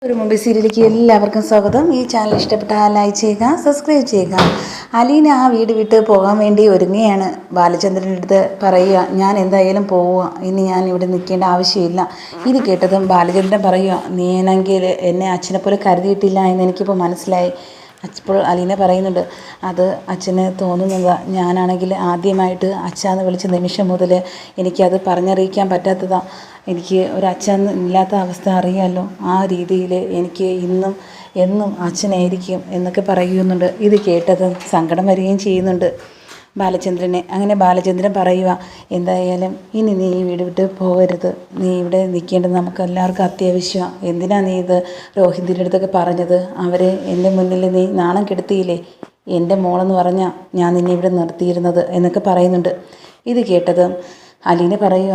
ഒരു മുമ്പ് സീരിയലിലേക്ക് എല്ലാവർക്കും സ്വാഗതം. ഈ ചാനൽ ഇഷ്ടപ്പെട്ടാൽ ലൈക്ക് ചെയ്യുക, സബ്സ്ക്രൈബ് ചെയ്യുക. അലീന ആ വീട് വിട്ട് പോകാൻ വേണ്ടി ഒരുങ്ങുകയാണ്. ബാലചന്ദ്രൻ്റെ അടുത്ത് പറയുക, ഞാൻ എന്തായാലും പോവുക, ഇനി ഞാൻ ഇവിടെ നിൽക്കേണ്ട ആവശ്യമില്ല. ഇത് കേട്ടതും ബാലചന്ദ്രൻ പറയുക, നീയാണെങ്കിൽ എന്നെ അച്ഛനെ പോലെ കരുതിയിട്ടില്ല എന്ന് എനിക്കിപ്പോൾ മനസ്സിലായി. അപ്പോൾ അലീന പറയുന്നുണ്ട്, അത് അച്ഛന് തോന്നുന്നതാ. ഞാനാണെങ്കിൽ ആദ്യമായിട്ട് അച്ഛാന്ന് വിളിച്ച നിമിഷം മുതൽ എനിക്കത് പറഞ്ഞറിയിക്കാൻ പറ്റാത്തതാണ്. എനിക്ക് ഒരച്ഛൻ ഇല്ലാത്ത അവസ്ഥ അറിയാമല്ലോ. ആ രീതിയിൽ എനിക്ക് ഇന്നും എന്നും അച്ഛനായിരിക്കും എന്നൊക്കെ പറയുന്നുണ്ട്. ഇത് കേട്ടതും സങ്കടം വരികയും ചെയ്യുന്നുണ്ട് ബാലചന്ദ്രനെ. അങ്ങനെ ബാലചന്ദ്രൻ പറയുക, എന്തായാലും ഇനി നീ ഈ വീട് വിട്ട് പോകരുത്, നീ ഇവിടെ നിൽക്കേണ്ടത് നമുക്ക് എല്ലാവർക്കും അത്യാവശ്യമാണ്. എന്തിനാ നീ ഇത് രോഹിതിൻ്റെ അടുത്തൊക്കെ പറഞ്ഞത്? അവർ എൻ്റെ മുന്നിൽ നീ നാണം കെടുത്തിയില്ലേ? എൻ്റെ മോളെന്ന് പറഞ്ഞാൽ ഞാൻ നിന്നെ ഇവിടെ നിർത്തിയിരുന്നത് എന്നൊക്കെ പറയുന്നുണ്ട്. ഇത് കേട്ടത് അലീന പറയുക,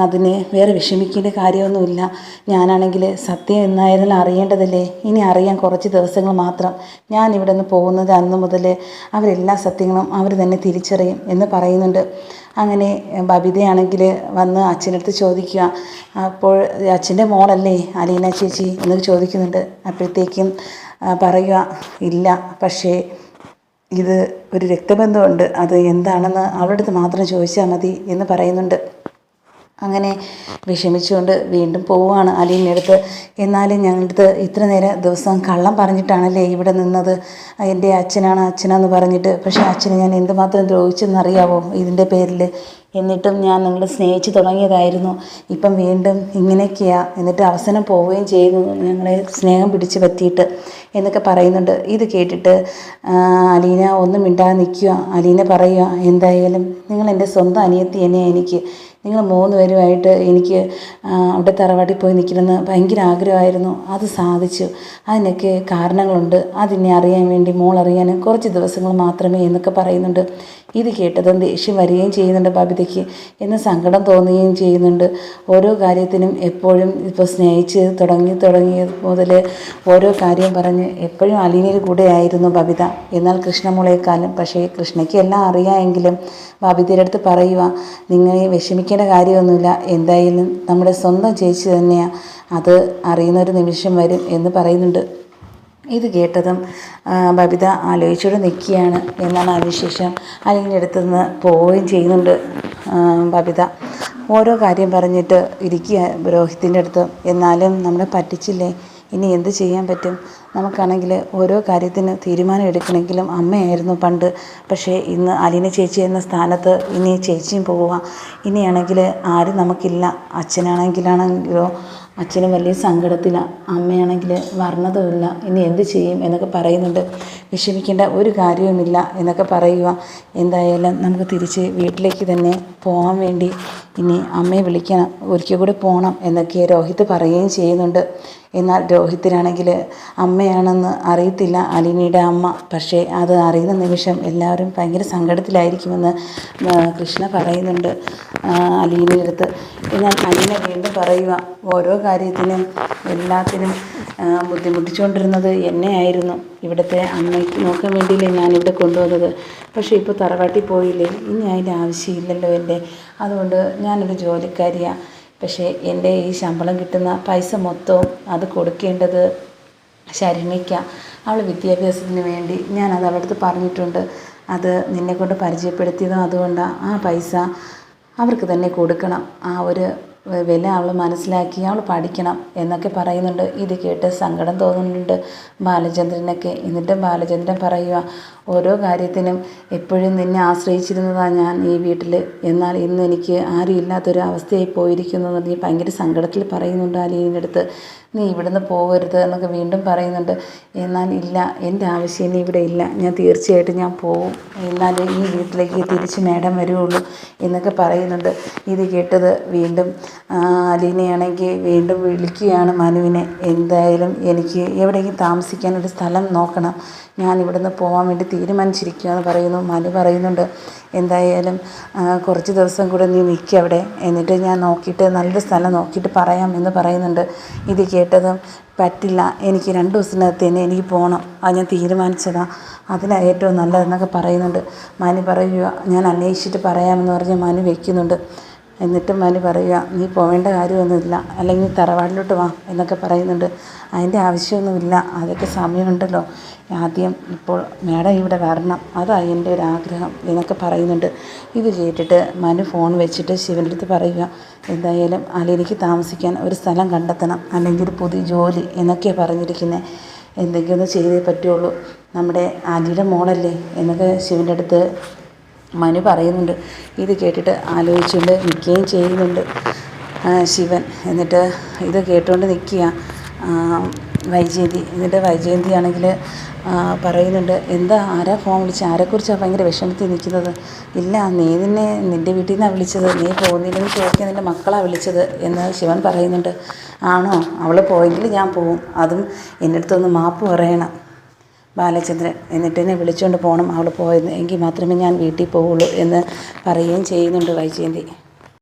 അതിന് വേറെ വിഷമിക്കേണ്ട കാര്യമൊന്നുമില്ല. ഞാനാണെങ്കിൽ സത്യം എന്നായിരുന്നാലും അറിയേണ്ടതല്ലേ? ഇനി അറിയാൻ കുറച്ച് ദിവസങ്ങൾ മാത്രം. ഞാൻ ഇവിടെ നിന്ന് പോകുന്നത് അന്ന് മുതൽ അവരെല്ലാ സത്യങ്ങളും അവർ തന്നെ തിരിച്ചറിയും എന്ന് പറയുന്നുണ്ട്. അങ്ങനെ ബബിതയാണെങ്കിൽ വന്ന് അച്ഛനടുത്ത് ചോദിക്കുക, അപ്പോൾ അച്ഛൻ്റെ മോളല്ലേ അലീന ചേച്ചി എന്ന് ചോദിക്കുന്നുണ്ട്. അപ്പോഴത്തേക്കും പറയുക, ഇല്ല, പക്ഷേ ഇത് ഒരു രക്തബന്ധമുണ്ട്, അത് എന്താണെന്ന് അവളുടെ അടുത്ത് മാത്രം ചോദിച്ചാൽ മതി എന്ന് പറയുന്നുണ്ട്. അങ്ങനെ വിഷമിച്ചുകൊണ്ട് വീണ്ടും പോവുകയാണ് അലീനയുടെ അടുത്ത്. എന്നാലും ഞങ്ങളുടെ ഇത്ര നേരം ദിവസം കള്ളം പറഞ്ഞിട്ടാണല്ലേ ഇവിടെ നിന്നത്? എൻ്റെ അച്ഛനാന്ന് പറഞ്ഞിട്ട്. പക്ഷേ അച്ഛനെ ഞാൻ എന്തുമാത്രം ദ്രോഹിച്ചെന്നറിയാവോ ഇതിൻ്റെ പേരിൽ? എന്നിട്ടും ഞാൻ നിങ്ങളെ സ്നേഹിച്ച് തുടങ്ങിയതായിരുന്നു. ഇപ്പം വീണ്ടും ഇങ്ങനെയൊക്കെയാണ്. എന്നിട്ട് അവസാനം പോവുകയും ചെയ്തു ഞങ്ങളെ സ്നേഹം പിടിച്ച് പറ്റിയിട്ട് എന്നൊക്കെ പറയുന്നുണ്ട്. ഇത് കേട്ടിട്ട് അലീന ഒന്നും മിണ്ടാതെ നിൽക്കുക. അലീന പറയുക, എന്തായാലും നിങ്ങൾ എൻ്റെ സ്വന്തം അനിയത്തി തന്നെയാണ് എനിക്ക്. നിങ്ങൾ 3 പേരുമായിട്ട് എനിക്ക് അവിടെ തറവാട്ടിൽ പോയി നിൽക്കണമെന്ന് ഭയങ്കര ആഗ്രഹമായിരുന്നു. അത് സാധിച്ചു. അതിനൊക്കെ കാരണങ്ങളുണ്ട്. അതിനെ അറിയാൻ വേണ്ടി മോൾ അറിയാൻ കുറച്ച് ദിവസങ്ങൾ മാത്രമേ എന്നൊക്കെ പറയുന്നുണ്ട്. ഇത് കേട്ടതും ദേഷ്യം വരികയും ചെയ്യുന്നുണ്ട് ബബിതയ്ക്ക്. എന്ന് സങ്കടം തോന്നുകയും ചെയ്യുന്നുണ്ട്. ഓരോ കാര്യത്തിനും എപ്പോഴും ഇപ്പോൾ സ്നേഹിച്ച് തുടങ്ങിയത് മുതൽ ഓരോ കാര്യം പറഞ്ഞ് എപ്പോഴും അലീനയുടെ കൂടെ ആയിരുന്നു ബബിത. എന്നാൽ കൃഷ്ണമോളേക്കാളും. പക്ഷേ കൃഷ്ണയ്ക്ക് എല്ലാം അറിയാമെങ്കിലും ബബിതയുടെ അടുത്ത് പറയുക, നിങ്ങൾ വിഷമിക്കേണ്ട കാര്യമൊന്നുമില്ല, എന്തായാലും നമ്മുടെ സ്വന്തം ചേച്ചി തന്നെയാണ്, അത് അറിയുന്നൊരു നിമിഷം വരും എന്ന് പറയുന്നുണ്ട്. ഇത് കേട്ടതും ബബിത ആലോചിച്ചോടെ നിൽക്കുകയാണ്. എന്നാണ് അതിനുശേഷം അലീനയുടെ അടുത്ത് നിന്ന് പോവുകയും ചെയ്യുന്നുണ്ട് ബബിത. ഓരോ കാര്യം പറഞ്ഞിട്ട് ഇരിക്കുക രോഹിത്തിൻ്റെ അടുത്ത്. എന്നാലും നമ്മളെ പറ്റിച്ചില്ലേ, ഇനി എന്ത് ചെയ്യാൻ പറ്റും? നമുക്കാണെങ്കിൽ ഓരോ കാര്യത്തിന് തീരുമാനം എടുക്കണമെങ്കിലും അമ്മയായിരുന്നു പണ്ട്. പക്ഷേ ഇന്ന് അലീന ചേച്ചി എന്ന സ്ഥാനത്ത് ഇനി ചേച്ചിയും പോവുക. ഇനിയാണെങ്കിൽ ആരും നമുക്കില്ല. അച്ഛനാണെങ്കിലോ അച്ഛനും വലിയ സങ്കടത്തിലാണ്. അമ്മയാണെങ്കിൽ വർണ്ണതുമില്ല. ഇനി എന്ത് ചെയ്യും എന്നൊക്കെ പറയുന്നുണ്ട്. വിഷമിക്കേണ്ട ഒരു കാര്യവുമില്ല എന്നൊക്കെ പറയുക. എന്തായാലും നമുക്ക് തിരിച്ച് വീട്ടിലേക്ക് തന്നെ പോകാൻ വേണ്ടി ഇനി അമ്മയെ വിളിക്കണം, ഒരിക്കൽ കൂടി പോകണം എന്നൊക്കെ രോഹിത് പറയുകയും ചെയ്യുന്നുണ്ട്. എന്നാൽ രോഹിത്തിനാണെങ്കിൽ അമ്മയാണെന്ന് അറിയത്തില്ല അലീനയുടെ അമ്മ. പക്ഷേ അത് അറിയുന്ന നിമിഷം എല്ലാവരും ഭയങ്കര സങ്കടത്തിലായിരിക്കുമെന്ന് കൃഷ്ണ പറയുന്നുണ്ട് അലീനയുടെ അടുത്ത്. എന്നാൽ അലീന വീണ്ടും പറയുക, ഓരോ കാര്യത്തിനും എല്ലാത്തിനും ബുദ്ധിമുട്ടിച്ചുകൊണ്ടിരുന്നത് എന്നെയായിരുന്നു. ഇവിടുത്തെ അമ്മയ്ക്ക് നോക്കാൻ വേണ്ടിയില്ലേ ഞാനിവിടെ കൊണ്ടുവന്നത്. പക്ഷേ ഇപ്പോൾ തറവാട്ടിൽ പോയില്ലേ, ഇനി അതിൻ്റെ ആവശ്യമില്ലല്ലോ എൻ്റെ. അതുകൊണ്ട് ഞാനൊരു ജോലിക്കാരിയാണ്. പക്ഷേ എൻ്റെ ഈ ശമ്പളം കിട്ടുന്ന പൈസ മൊത്തവും അത് കൊടുക്കേണ്ടത് ശരണ്യയ്ക്കാണ്. അവൾ വിദ്യാഭ്യാസത്തിന് വേണ്ടി ഞാനത് അവളുടെ അടുത്ത് പറഞ്ഞിട്ടുണ്ട്. അത് നിന്നെക്കൊണ്ട് പരിചയപ്പെടുത്തിയതും അതുകൊണ്ടാണ്. ആ പൈസ അവർക്ക് തന്നെ കൊടുക്കണം. ആ ഒരു വില അവൾ മനസ്സിലാക്കി അവൾ പഠിക്കണം എന്നൊക്കെ പറയുന്നുണ്ട്. ഇത് കേട്ട് സങ്കടം തോന്നുന്നുണ്ട് ബാലചന്ദ്രനൊക്കെ. എന്നിട്ടും ബാലചന്ദ്രൻ പറയുക, ഓരോ കാര്യത്തിനും എപ്പോഴും നിന്നെ ആശ്രയിച്ചിരുന്നതാണ് ഞാൻ ഈ വീട്ടിൽ. എന്നാൽ ഇന്ന് എനിക്ക് ആരും ഇല്ലാത്തൊരു അവസ്ഥയായി പോയിരിക്കുന്നു എന്ന് പറഞ്ഞ് ഭയങ്കര സങ്കടത്തിൽ പറയുന്നുണ്ട് അലീനയുടെ അടുത്ത്. നീ ഇവിടുന്ന് പോകരുത് എന്നൊക്കെ വീണ്ടും പറയുന്നുണ്ട്. എന്നാൽ ഇല്ല, എൻ്റെ ആവശ്യം ഇനി ഇവിടെ ഇല്ല, ഞാൻ തീർച്ചയായിട്ടും ഞാൻ പോവും, എന്നാലേ ഈ വീട്ടിലേക്ക് തിരിച്ച് മേഡം വരുള്ളൂ എന്നൊക്കെ പറയുന്നുണ്ട്. ഇത് കേട്ടത് വീണ്ടും അലീനയാണെങ്കിൽ വീണ്ടും വിളിക്കുകയാണ് മനുവിനെ. എന്തായാലും എനിക്ക് എവിടെയെങ്കിലും താമസിക്കാനൊരു സ്ഥലം നോക്കണം, ഞാൻ ഇവിടുന്ന് പോകാൻ വേണ്ടി തീരുമാനിച്ചിരിക്കുക എന്ന് പറയുന്നു. മനു പറയുന്നുണ്ട്, എന്തായാലും കുറച്ച് ദിവസം കൂടെ നീ നിൽക്കുക അവിടെ, എന്നിട്ട് ഞാൻ നോക്കിയിട്ട് നല്ലൊരു സ്ഥലം നോക്കിയിട്ട് പറയാം എന്ന് പറയുന്നുണ്ട്. ഇത് കേട്ടതും പറ്റില്ല, എനിക്ക് 2 ദിവസത്തിനകത്ത് തന്നെ എനിക്ക് പോകണം, അത് ഞാൻ തീരുമാനിച്ചതാണ്, അതിനാണ് ഏറ്റവും നല്ലതെന്നൊക്കെ പറയുന്നുണ്ട്. മനു പറയുക, ഞാൻ അന്വേഷിച്ചിട്ട് പറയാമെന്ന് പറഞ്ഞ് മനു വയ്ക്കുന്നുണ്ട്. എന്നിട്ടും മനു പറയുക, നീ പോവേണ്ട കാര്യമൊന്നുമില്ല, അല്ലെങ്കിൽ തറവാട്ടിലോട്ട് വാ എന്നൊക്കെ പറയുന്നുണ്ട്. അതിൻ്റെ ആവശ്യമൊന്നുമില്ല, അതൊക്കെ സമയമുണ്ടല്ലോ, ആദ്യം ഇപ്പോൾ മാഡം ഇവിടെ വരണം, അതാണ് എൻ്റെ ഒരു ആഗ്രഹം എന്നൊക്കെ പറയുന്നുണ്ട്. ഇത് കേട്ടിട്ട് മനു ഫോൺ വെച്ചിട്ട് ശിവൻ്റെ അടുത്ത് പറയുക, എന്തായാലും അലീനയ്ക്ക് താമസിക്കാൻ ഒരു സ്ഥലം കണ്ടെത്തണം, അല്ലെങ്കിൽ ഒരു പുതിയ ജോലി എന്നൊക്കെയാണ് പറഞ്ഞിരിക്കുന്നത്. എന്തെങ്കിലും ഒന്ന് ചെയ്തേ പറ്റുള്ളൂ, നമ്മുടെ ആലിയുടെ മോളല്ലേ എന്നൊക്കെ ശിവൻ്റെ അടുത്ത് മനു പറയുന്നുണ്ട്. ഇത് കേട്ടിട്ട് ആലോചിച്ചുകൊണ്ട് നിൽക്കുകയും ചെയ്യുന്നുണ്ട് ശിവൻ. എന്നിട്ട് ഇത് കേട്ടുകൊണ്ട് നിൽക്കുക വൈജയന്തി. എന്നിട്ട് വൈജയന്തി ആണെങ്കിൽ പറയുന്നുണ്ട്, എന്താ, ആരാ ഫോൺ വിളിച്ചത്, ആരെക്കുറിച്ചാണ് ഭയങ്കര വിഷമത്തിൽ നിൽക്കുന്നത്? ഇല്ല, നീ നിൻ്റെ വീട്ടിൽ നിന്നാണ് വിളിച്ചത്, നീ പോകുന്നില്ലെന്ന് ചോദിക്കാൻ നിൻ്റെ മക്കളാണ് വിളിച്ചത് എന്ന് ശിവൻ പറയുന്നുണ്ട്. ആണോ, അവൾ പോയെങ്കിൽ ഞാൻ പോവും, അതും എൻ്റെ അടുത്തൊന്ന് മാപ്പ് പറയണം ബാലചന്ദ്രൻ, എന്നിട്ട് എന്നെ വിളിച്ചുകൊണ്ട് പോകണം അവൾ പോയത്, എങ്കിൽ മാത്രമേ ഞാൻ വീട്ടിൽ പോവുള്ളൂ എന്ന് പറയുകയും ചെയ്യുന്നുണ്ട് വൈജയന്തി.